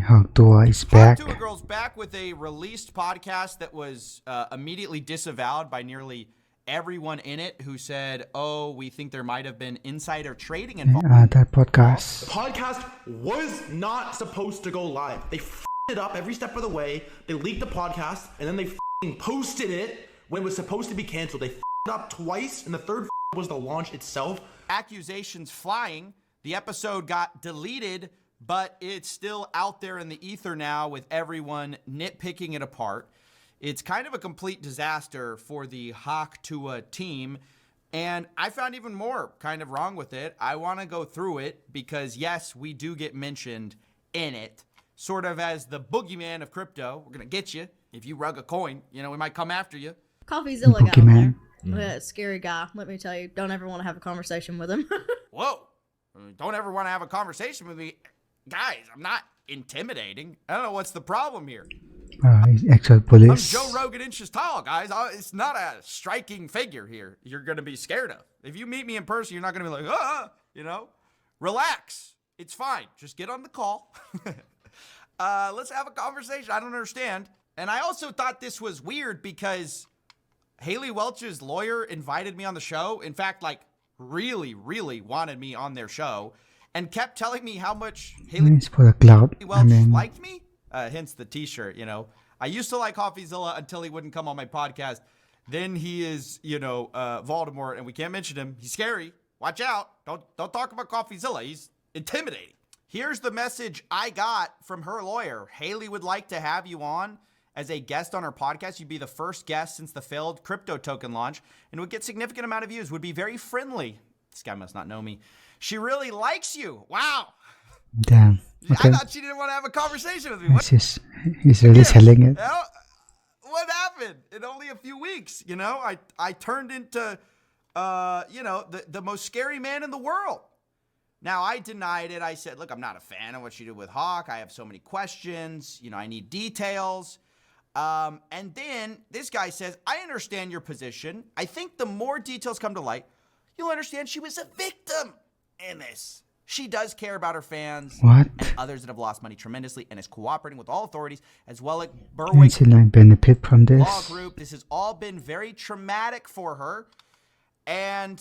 hawktuah is back. Hawktuah Girl's back with a released podcast that was immediately disavowed by nearly everyone in it, who said, "Oh, we think there might have been insider trading involved." That podcast. The podcast was not supposed to go live. They f***ed it up every step of the way. They leaked the podcast, and then they f***ing posted it when it was supposed to be canceled. They f***ed it up twice, and the third was the launch itself. Accusations flying. The episode got deleted, but it's still out there in the ether now with everyone nitpicking it apart. It's kind of a complete disaster for the hawktuah team, and I found even more kind of wrong with it. I want to go through it because, yes, we do get mentioned in it, sort of as the boogeyman of crypto. We're going to get you. If you rug a coin, we might come after you. Coffeezilla got on there. Scary guy, let me tell you. Don't ever want to have a conversation with him. Whoa. Don't ever want to have a conversation with me. Guys, I'm not intimidating. I don't know what's the problem here. Actual police. I'm Joe Rogan inches tall, guys. It's not a striking figure here you're going to be scared of. If you meet me in person, you're not going to be like, Relax. It's fine. Just get on the call. Let's have a conversation. I don't understand. And I also thought this was weird because Haley Welch's lawyer invited me on the show. In fact, really, really wanted me on their show and kept telling me how much Haley for the cloud. Welch liked me. Hence the t-shirt, I used to like coffeezilla until he wouldn't come on my podcast. Then he is, Voldemort, and we can't mention him. He's scary. Watch out. Don't talk about coffeezilla. He's intimidating. Here's the message I got from her lawyer. Haley would like to have you on as a guest on her podcast. You'd be the first guest since the failed crypto token launch and would get significant amount of views, would be very friendly. This guy must not know me. She really likes you. Wow. Damn. Okay. I thought she didn't want to have a conversation with me. He's really selling it. What happened in only a few weeks? I turned into, the most scary man in the world. Now, I denied it. I said, look, I'm not a fan of what she did with Hawk. I have so many questions. I need details. And then this guy says, I understand your position. I think the more details come to light, you'll understand she was a victim in this. She does care about her fans and others that have lost money tremendously and is cooperating with all authorities as well as Berwick benefit from this law group. This has all been very traumatic for her. And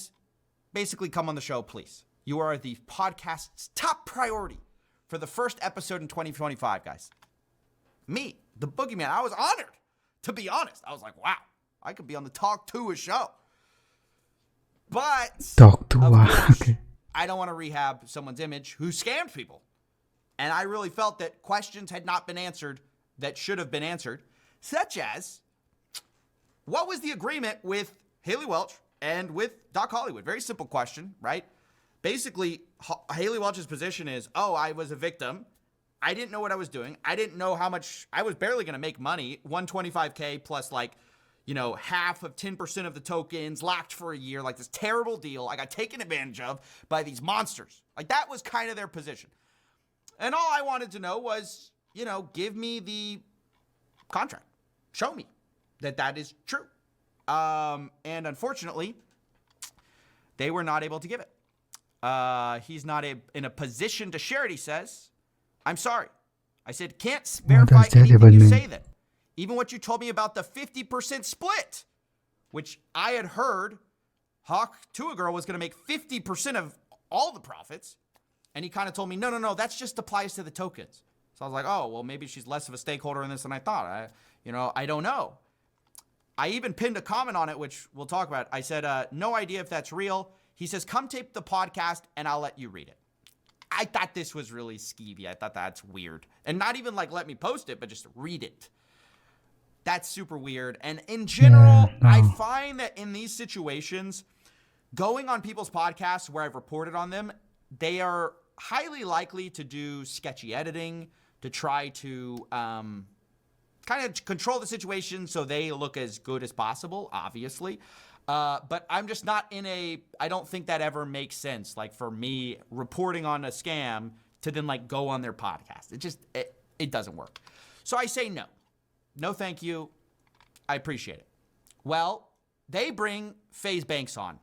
basically, come on the show, please. You are the podcast's top priority for the first episode in 2025, guys. Me, the boogeyman, I was honored, to be honest. I was like, wow, I could be on the Hawktuah show. But Hawktuah, okay. I don't want to rehab someone's image who scammed people. And I really felt that questions had not been answered that should have been answered, such as, what was the agreement with Haley Welch and with Doc Hollywood? Very simple question, right? Basically, Haley Welch's position is, I was a victim. I didn't know what I was doing. I didn't know how much. I was barely going to make money, $125K plus half of 10% of the tokens locked for a year, this terrible deal. I got taken advantage of by these monsters. That was kind of their position. And all I wanted to know was, give me the contract. Show me that is true. And unfortunately, they were not able to give it. He's not in a position to share it, he says. I'm sorry. I said, can't verify anything you say then. Even what you told me about the 50% split, which I had heard Hawktuah Girl was going to make 50% of all the profits. And he kind of told me, no, that just applies to the tokens. So I was like, oh, well, maybe she's less of a stakeholder in this than I thought. I don't know. I even pinned a comment on it, which we'll talk about. I said, no idea if that's real. He says, come tape the podcast and I'll let you read it. I thought this was really skeevy. I thought that's weird. And not even let me post it, but just read it. That's super weird. And in general, I find that in these situations, going on people's podcasts where I've reported on them, they are highly likely to do sketchy editing, to try to kind of control the situation so they look as good as possible, obviously. But I'm just not I don't think that ever makes sense. For me reporting on a scam to then go on their podcast. It doesn't work. So I say no. No, thank you. I appreciate it. Well, they bring FaZe Banks on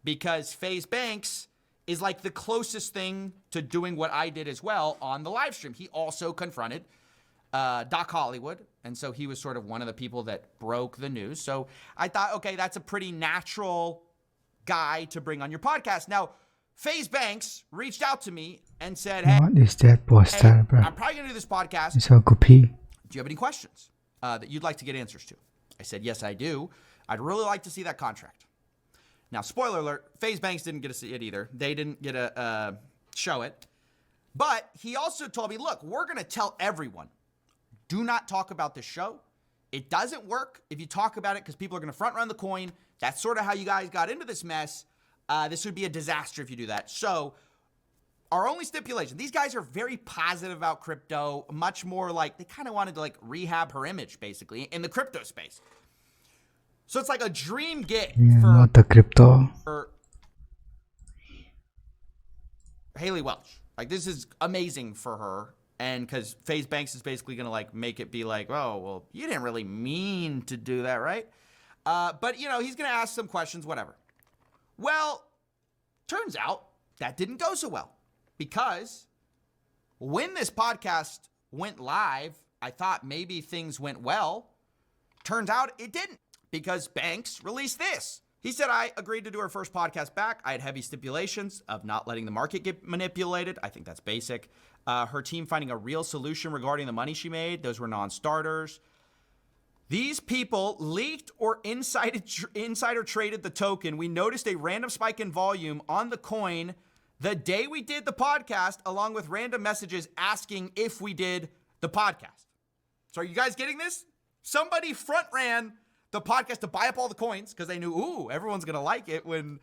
because FaZe Banks is like the closest thing to doing what I did as well on the live stream. He also confronted Doc Hollywood, and so he was sort of one of the people that broke the news. So I thought, okay, that's a pretty natural guy to bring on your podcast. Now, FaZe Banks reached out to me and said, hey, What is that poster, bro? I'm probably going to do this podcast. It's a copy. Do you have any questions that you'd like to get answers to? I said, yes, I do. I'd really like to see that contract. Now, spoiler alert, FaZe Banks didn't get to see it either. They didn't get to show it. But he also told me, look, we're going to tell everyone, do not talk about this show. It doesn't work if you talk about it because people are going to front run the coin. That's sort of how you guys got into this mess. This would be a disaster if you do that. So our only stipulation, these guys are very positive about crypto, much more like they kind of wanted to like rehab her image basically in the crypto space. So it's like a dream gig Yeah, for not the crypto. Haley Welch. Like this is amazing for her. And because FaZe Banks is basically going to like make it be like, oh, well, you didn't really mean to do that, right? But, you know, he's going to ask some questions, whatever. Well, turns out that didn't go so well because when this podcast went live, I thought maybe things went well. Turns out it didn't because Banks released this. He said, I agreed to do our first podcast back. I had heavy stipulations of not letting the market get manipulated. I think that's basic. Her team finding a real solution regarding the money she made. Those were non-starters. These people leaked or insider traded the token. We noticed a random spike in volume on the coin the day we did the podcast, along with random messages asking if we did the podcast. So are you guys getting this? Somebody front ran the podcast to buy up all the coins because they knew, ooh, everyone's going to like it when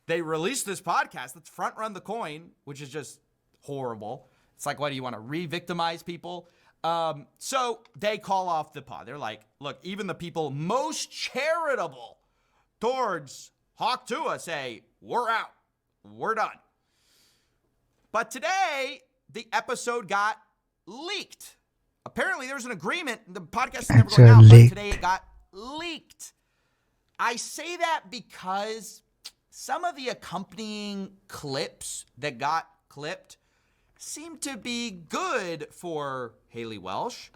they release this podcast. Let's front run the coin, which is just horrible. It's like, what do you want to re-victimize people? So they call off the pod. They're like, look, even the people most charitable towards hawktuah say, we're out. We're done. But today, the episode got leaked. Apparently, there was an agreement. The podcast is never going out, but today it got leaked. I say that because some of the accompanying clips that got clipped seem to be good for Haley Welch.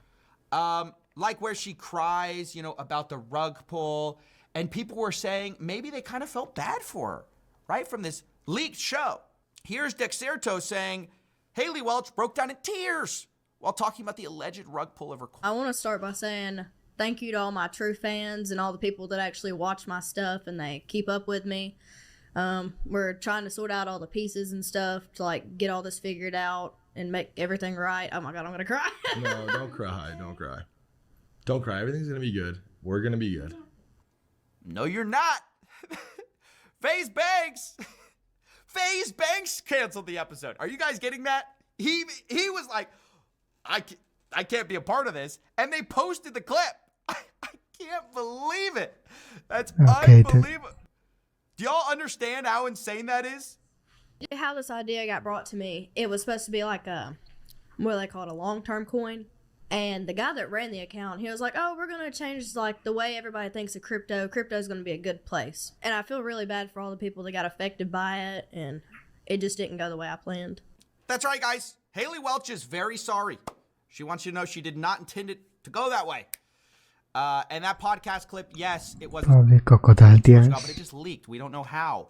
Like where she cries, you know, about the rug pull. And people were saying maybe they kind of felt bad for her, right? From this leaked show. Here's Dexerto saying, Haley Welch broke down in tears while talking about the alleged rug pull of her. I want to start by saying thank you to all my true fans and all the people that actually watch my stuff and they keep up with me. We're trying to sort out all the pieces and stuff to like get all this figured out and make everything right. Oh my God, I'm gonna cry. No, don't cry. Don't cry. Don't cry. Everything's gonna be good. We're gonna be good. No, you're not. FaZe Banks. FaZe Banks canceled the episode. Are you guys getting that? He was like, I can't be a part of this. And they posted the clip. I can't believe it. That's unbelievable. Do y'all understand how insane that is? How this idea got brought to me, it was supposed to be like what do they call it, a long-term coin. And the guy that ran the account, he was like, oh, we're going to change like the way everybody thinks of crypto. Crypto is going to be a good place. And I feel really bad for all the people that got affected by it. And it just didn't go the way I planned. That's right, guys. Haley Welch is very sorry. She wants you to know she did not intend it to go that way. And that podcast clip, yes, it was Probably crocodile tears. but it just leaked. We don't know how.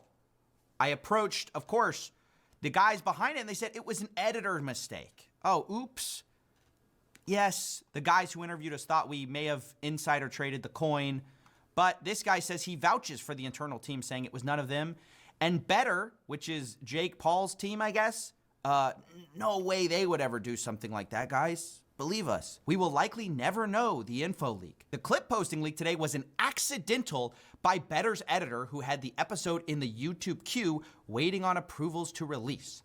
I approached, of course, the guys behind it, and they said it was an editor mistake. Oh, oops. Yes, the guys who interviewed us thought we may have insider traded the coin, but this guy says he vouches for the internal team, saying it was none of them. And Better, which is Jake Paul's team, I guess, no way they would ever do something like that, guys. Believe us. We will likely never know the info leak. The clip posting leak today was an accidental by Better's editor who had the episode in the YouTube queue waiting on approvals to release.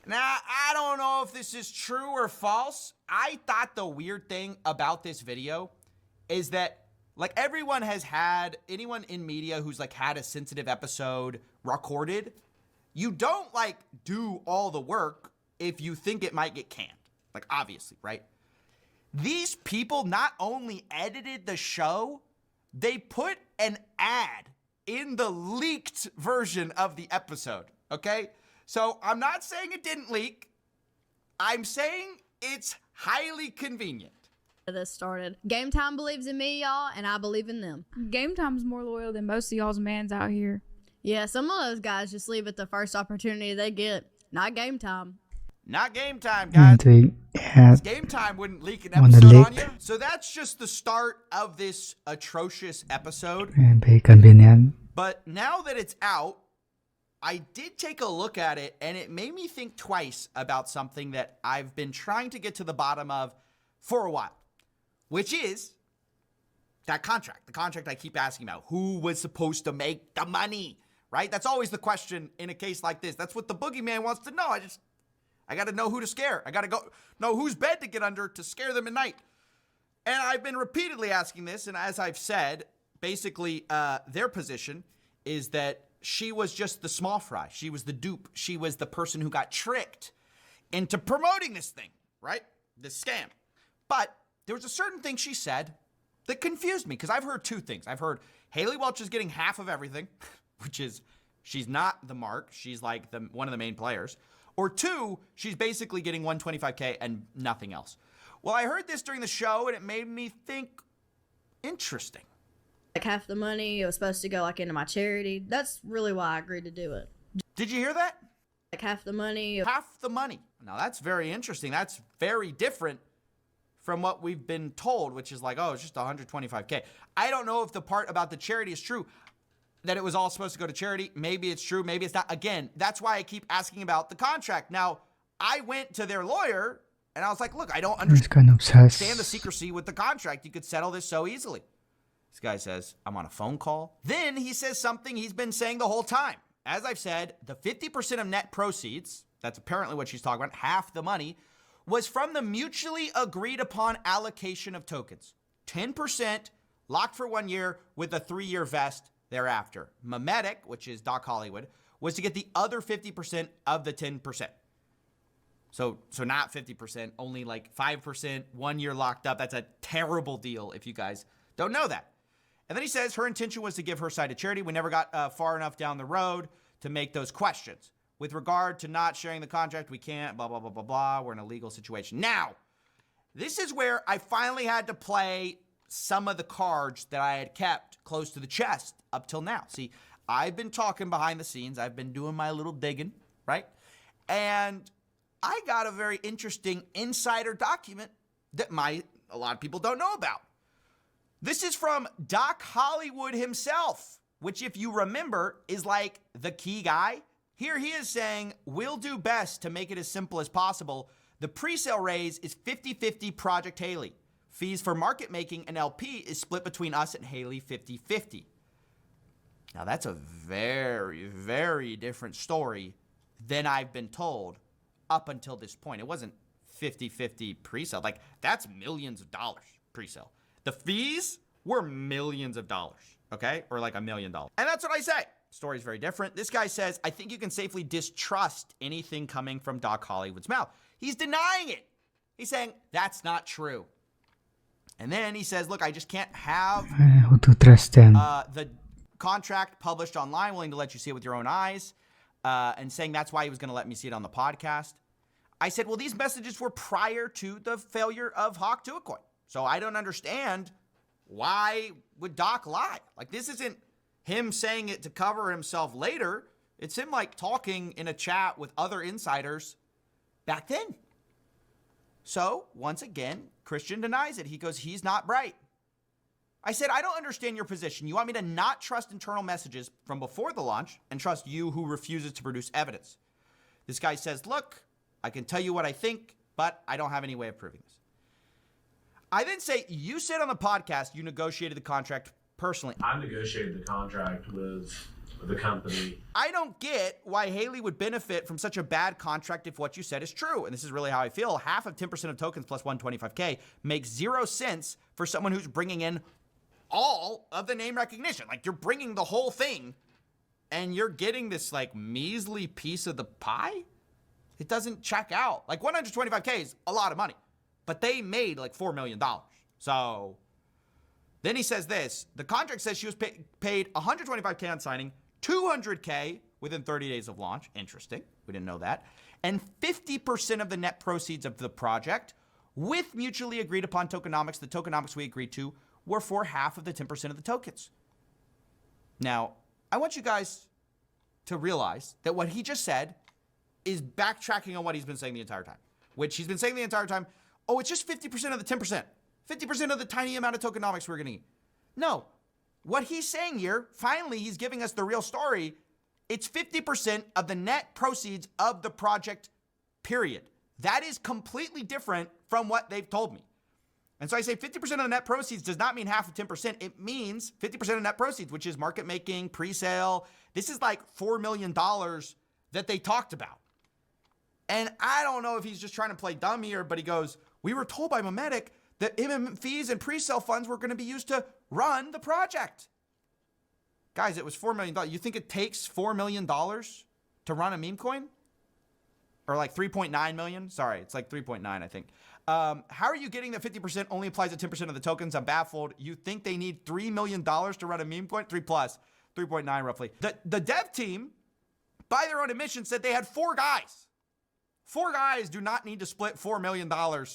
Now, I don't know if this is true or false. I thought the weird thing about this video is that, like, everyone has had, anyone in media who's, like, had a sensitive episode recorded, you don't, like, do all the work if you think it might get canned. Like, obviously, right? These people not only edited the show, they put an ad in the leaked version of the episode. Okay? So I'm not saying it didn't leak. I'm saying it's highly convenient. This started. Game Time believes in me, y'all, and I believe in them. Game Time's more loyal than most of y'all's mans out here. Yeah, some of those guys just leave at the first opportunity they get. Not Game Time. Not Game Time, guys. And we had Game Time wouldn't leak an Wanna episode on leak? you. So that's just the start of this atrocious episode. and very convenient. But now that it's out, I did take a look at it, and it made me think twice about something that I've been trying to get to the bottom of for a while, which is that contract. The contract I keep asking about. Who was supposed to make the money, right? That's always the question in a case like this. That's what the boogeyman wants to know. I got to know who to scare. I got to know whose bed to get under to scare them at night. And I've been repeatedly asking this, and as I've said, basically their position is that she was just the small fry. She was the dupe. She was the person who got tricked into promoting this thing, right? This scam. But there was a certain thing she said that confused me, because I've heard two things. I've heard Haley Welch is getting half of everything, which is she's not the mark. She's like one of the main players. Or two, she's basically getting $125K and nothing else. Well, I heard this during the show, and it made me think, interesting. Like half the money, it was supposed to go like into my charity. That's really why I agreed to do it. Did you hear that? Like half the money. Half the money. Now, that's very interesting. That's very different from what we've been told, which is like, oh, it's just $125K. I don't know if the part about the charity is true, that it was all supposed to go to charity. Maybe it's true, maybe it's not. Again, that's why I keep asking about the contract. Now, I went to their lawyer, and I was like, look, I don't It's kind of understand the sus. secrecy with the contract. You could settle this so easily. This guy says, I'm on a phone call. Then he says something he's been saying the whole time. As I've said, the 50% of net proceeds, that's apparently what she's talking about, half the money, was from the mutually agreed upon allocation of tokens. 10% locked for 1 year with a 3-year vest thereafter. Memetic, which is Doc Hollywood, was to get the other 50% of the 10%. So not 50%, only like 5%, 1 year locked up. That's a terrible deal if you guys don't know that. And then he says her intention was to give her side to charity. We never got far enough down the road to make those questions. With regard to not sharing the contract, we can't, blah, blah, blah, blah, blah. We're in a legal situation. Now, this is where I finally had to play some of the cards that I had kept close to the chest up till now. See, I've been talking behind the scenes. I've been doing my little digging, right? And I got a very interesting insider document that a lot of people don't know about. This is from Doc Hollywood himself, which, if you remember, is like the key guy. Here he is saying, we'll do best to make it as simple as possible. The pre-sale raise is 50-50 Project Haley. Fees for market making and LP is split between us and Haley 50-50. Now, that's a very, very different story than I've been told up until this point. It wasn't 50-50 pre-sale. Like, that's millions of dollars pre-sale. The fees were millions of dollars, okay? Or like $1 million. And that's what I say. Story's very different. This guy says, I think you can safely distrust anything coming from Doc Hollywood's mouth. He's denying it. He's saying, that's not true. And then he says, look, I just can't have Who to trust them? the contract published online, willing to let you see it with your own eyes, and saying that's why he was going to let me see it on the podcast. I said, well, these messages were prior to the failure of hawktuah coin. So I don't understand why would Doc lie? Like, this isn't him saying it to cover himself later. It's him like talking in a chat with other insiders back then. So once again, Christian denies it. He goes, he's not bright. I said, I don't understand your position. You want me to not trust internal messages from before the launch and trust you who refuses to produce evidence? This guy says, look, I can tell you what I think, but I don't have any way of proving this. I then say, you said on the podcast you negotiated the contract personally. I negotiated the contract with the company. I don't get why Haley would benefit from such a bad contract if what you said is true. And this is really how I feel. Half of 10% of tokens plus 125K makes 0 sense for someone who's bringing in all of the name recognition. Like, you're bringing the whole thing and you're getting this like measly piece of the pie. It doesn't check out. Like, 125K is a lot of money, but they made like $4 million. So then he says this, the contract says she was paid $125K on signing, $200K within 30 days of launch. Interesting. We didn't know that. And 50% of the net proceeds of the project with mutually agreed upon tokenomics. The tokenomics we agreed to were for half of the 10% of the tokens. Now, I want you guys to realize that what he just said is backtracking on what he's been saying the entire time, which he's been saying the entire time, oh, it's just 50% of the 10%, 50% of the tiny amount of tokenomics we're going to eat. No, what he's saying here, finally, he's giving us the real story. It's 50% of the net proceeds of the project, period. That is completely different from what they've told me. And so I say 50% of the net proceeds does not mean half of 10%. It means 50% of net proceeds, which is market making, pre-sale. This is like $4 million that they talked about. And I don't know if he's just trying to play dumb here, but he goes, we were told by Memetic that MM fees and pre-sale funds were going to be used to run the project. Guys, it was $4 million. You think it takes $4 million to run a meme coin? Or like 3.9 million? Sorry, it's like 3.9, I think. How are you getting that 50% only applies to 10% of the tokens? I'm baffled. You think they need $3 million to run a meme coin? 3 plus, 3.9 roughly. The dev team, by their own admission, said they had 4 guys. 4 guys do not need to split $4 million 4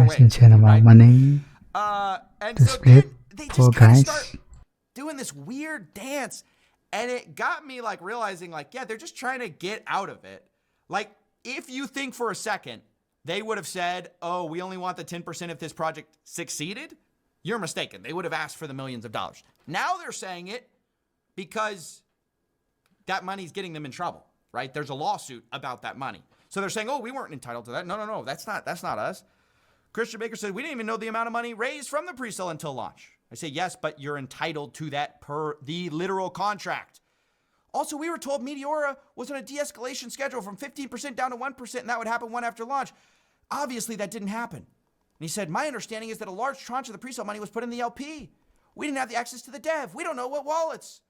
ways. Since Right? money And to so split they 4 just kind of guys. start doing this weird dance. And it got me like realizing like, yeah, they're just trying to get out of it. Like if you think for a second, they would have said, oh, we only want the 10% if this project succeeded. You're mistaken. They would have asked for the millions of dollars. Now they're saying it because that money's getting them in trouble, right? There's a lawsuit about that money. So they're saying, oh, we weren't entitled to that. No, that's not us. Christian Baker said, we didn't even know the amount of money raised from the pre-sale until launch. I say, yes, but you're entitled to that per the literal contract. Also, we were told Meteora was on a de-escalation schedule from 15% down to 1%, and that would happen one after launch. Obviously, that didn't happen. And he said, my understanding is that a large tranche of the pre-sale money was put in the LP. We didn't have the access to the dev. We don't know what wallets.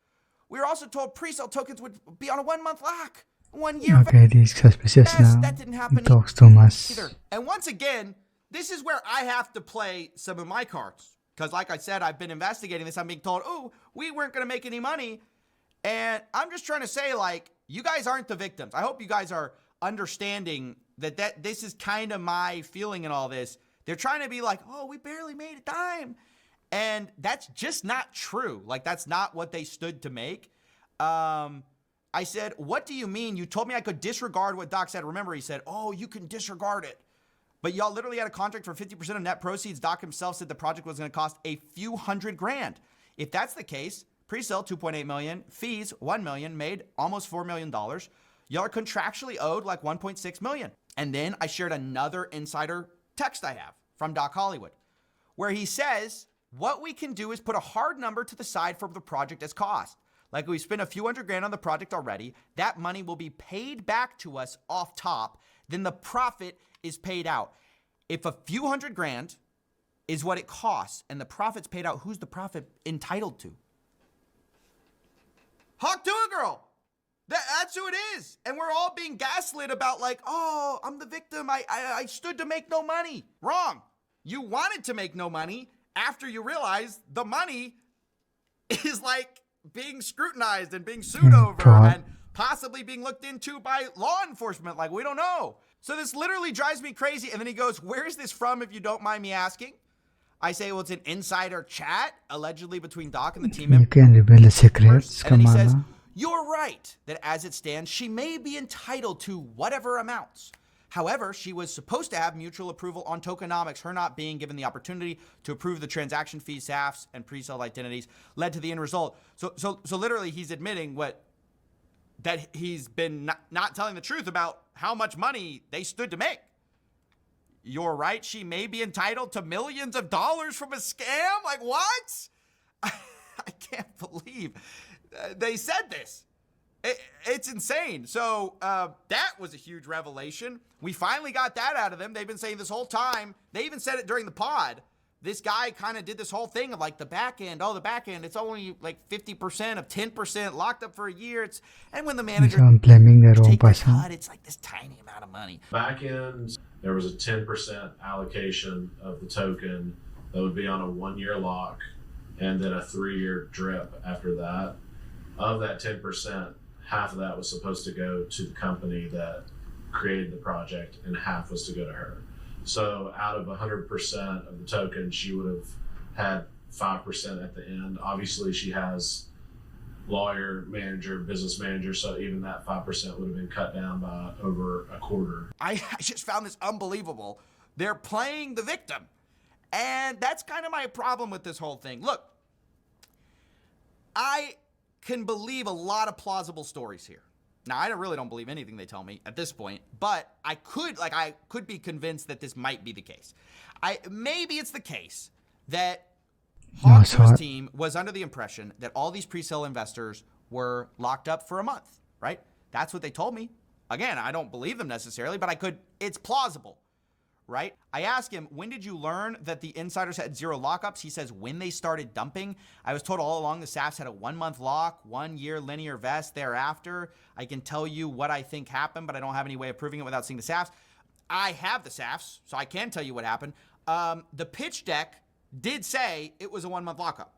We were also told pre-sale tokens would be on a 1-month lock. 1 year. Okay, he's suspicious Yes, now. that didn't He happen talks too much. either. And once again, this is where I have to play some of my cards. Because like I said, I've been investigating this. I'm being told, oh, we weren't going to make any money. And I'm just trying to say, like, you guys aren't the victims. I hope you guys are understanding that this is kind of my feeling in all this. They're trying to be like, oh, we barely made a dime. And that's just not true. Like, that's not what they stood to make. I said, what do you mean? You told me I could disregard what Doc said. Remember, he said, oh, you can disregard it. But y'all literally had a contract for 50% of net proceeds. Doc himself said the project was going to cost a few $100,000. If that's the case, pre-sale $2.8 million, fees $1 million, made almost $4 million. Y'all are contractually owed like $1.6 million. And then I shared another insider text I have from Doc Hollywood, where he says, what we can do is put a hard number to the side for the project as cost. Like we spent a few $100,000 on the project already. That money will be paid back to us off top. Then the profit is paid out. If a few $100,000 is what it costs and the profit's paid out, who's the profit entitled to? hawktuah girl. That's who it is. And we're all being gaslit about like, oh, I'm the victim. I stood to make no money. Wrong. You wanted to make no money after you realized the money is like being scrutinized and being sued over and possibly being looked into by law enforcement. Like, we don't know. So this literally drives me crazy. And then he goes, where is this from, if you don't mind me asking? I say, well, it's an insider chat, allegedly between Doc and the team You members. can reveal the secrets. And then he says, Kamala. you're right that as it stands, she may be entitled to whatever amounts. However, she was supposed to have mutual approval on tokenomics. Her not being given the opportunity to approve the transaction fees, SAFs, and pre-sale identities led to the end result. So literally, he's admitting that he's been not telling the truth about how much money they stood to make. You're right. She may be entitled to millions of dollars from a scam. Like, what? I can't believe they said this. It's insane. So that was a huge revelation. We finally got that out of them. They've been saying this whole time. They even said it during the pod. This guy kind of did this whole thing of like the back end. Oh, the back end, it's only like 50% of 10% locked up for a year. And when the manager So I'm blaming the wrong take the person. cut, it's like this tiny amount of money. Back end, there was a 10% allocation of the token that would be on a 1-year lock and then a 3-year drip after that. Of that 10%, half of that was supposed to go to the company that created the project, and half was to go to her. So out of 100% of the token, she would have had 5% at the end. Obviously, she has lawyer, manager, business manager, so even that 5% would have been cut down by over a quarter. I just found this unbelievable. They're playing the victim. And that's kind of my problem with this whole thing. Look, I can believe a lot of plausible stories here. Now, I really don't believe anything they tell me at this point, but I could be convinced that this might be the case. Maybe it's the case that hawktuah's team was under the impression that all these pre-sale investors were locked up for a month, right? That's what they told me. Again, I don't believe them necessarily, but it's plausible, right? I asked him, when did you learn that the insiders had 0 lockups? He says, when they started dumping. I was told all along the SAFs had a 1-month lock, 1-year linear vest thereafter. I can tell you what I think happened, but I don't have any way of proving it without seeing the SAFs. I have the SAFs, so I can tell you what happened. The pitch deck did say it was a 1-month lockup,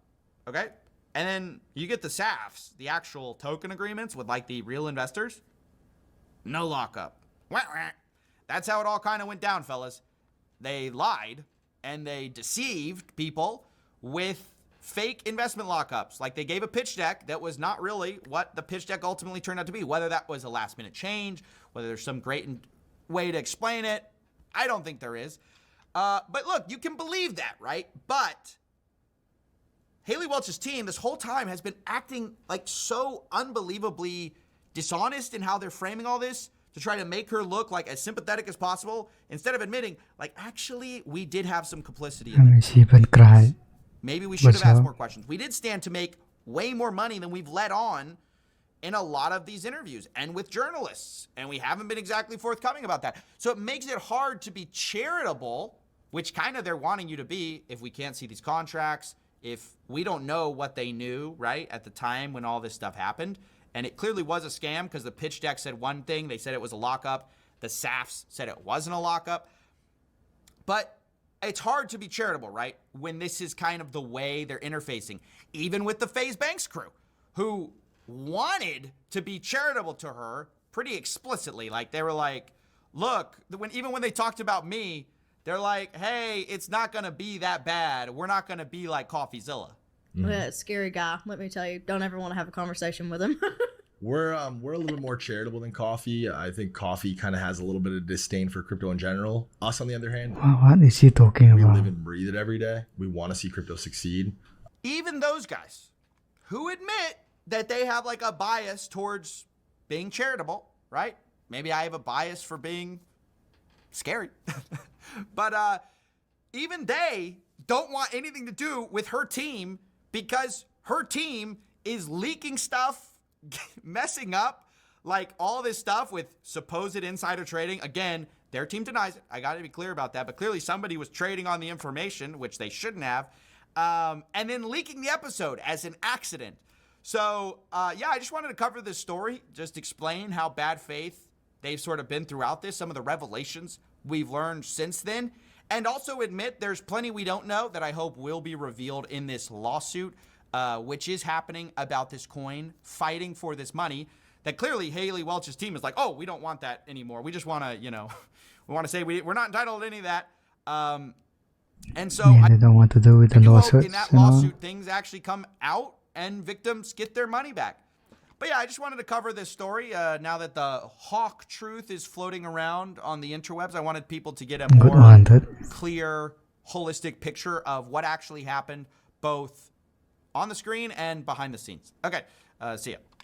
okay? And then you get the SAFs, the actual token agreements with like the real investors. No lockup. That's how it all kind of went down, fellas. They lied and they deceived people with fake investment lockups. Like they gave a pitch deck that was not really what the pitch deck ultimately turned out to be. Whether that was a last minute change, whether there's some great way to explain it, I don't think there is. But look, you can believe that, right? But Haley Welch's team this whole time has been acting like so unbelievably dishonest in how they're framing all this to try to make her look like as sympathetic as possible instead of admitting, like, actually, we did have some complicity in mean, she even cried. Maybe we should have asked more questions. We did stand to make way more money than we've let on in a lot of these interviews and with journalists, and we haven't been exactly forthcoming about that. So it makes it hard to be charitable, which kind of they're wanting you to be if we can't see these contracts, if we don't know what they knew, right, at the time when all this stuff happened. And it clearly was a scam because the pitch deck said one thing. They said it was a lockup. The SAFs said it wasn't a lockup. But it's hard to be charitable, right, when this is kind of the way they're interfacing, even with the FaZe Banks crew, who wanted to be charitable to her pretty explicitly. Like, they were like, look, even when they talked about me, they're like, hey, it's not going to be that bad. We're not going to be like coffeezilla. Yeah, scary guy, let me tell you. Don't ever want to have a conversation with him. We're a little bit more charitable than Coffee. I think Coffee kind of has a little bit of disdain for crypto in general. Us, on the other hand, What is he talking we about? live and breathe it every day. We want to see crypto succeed. Even those guys who admit that they have like a bias towards being charitable, right? Maybe I have a bias for being scary. But even they don't want anything to do with her team because her team is leaking stuff, messing up, like all this stuff with supposed insider trading. Again, their team denies it. I got to be clear about that. But clearly somebody was trading on the information, which they shouldn't have, and then leaking the episode as an accident. So, yeah, I just wanted to cover this story, just explain how bad faith they've sort of been throughout this, some of the revelations we've learned since then, and also admit there's plenty we don't know that I hope will be revealed in this lawsuit, which is happening about this coin, fighting for this money, that clearly Haley Welch's team is like, oh, we don't want that anymore. We just want to, we want to say we're not entitled to any of that. And so They don't want to do with the I do hope lawsuits. in that lawsuit things actually come out and victims get their money back. But yeah, I just wanted to cover this story now that the hawk truth is floating around on the interwebs. I wanted people to get a Good more one, dude. clear, holistic picture of what actually happened, both on the screen and behind the scenes. Okay, see ya.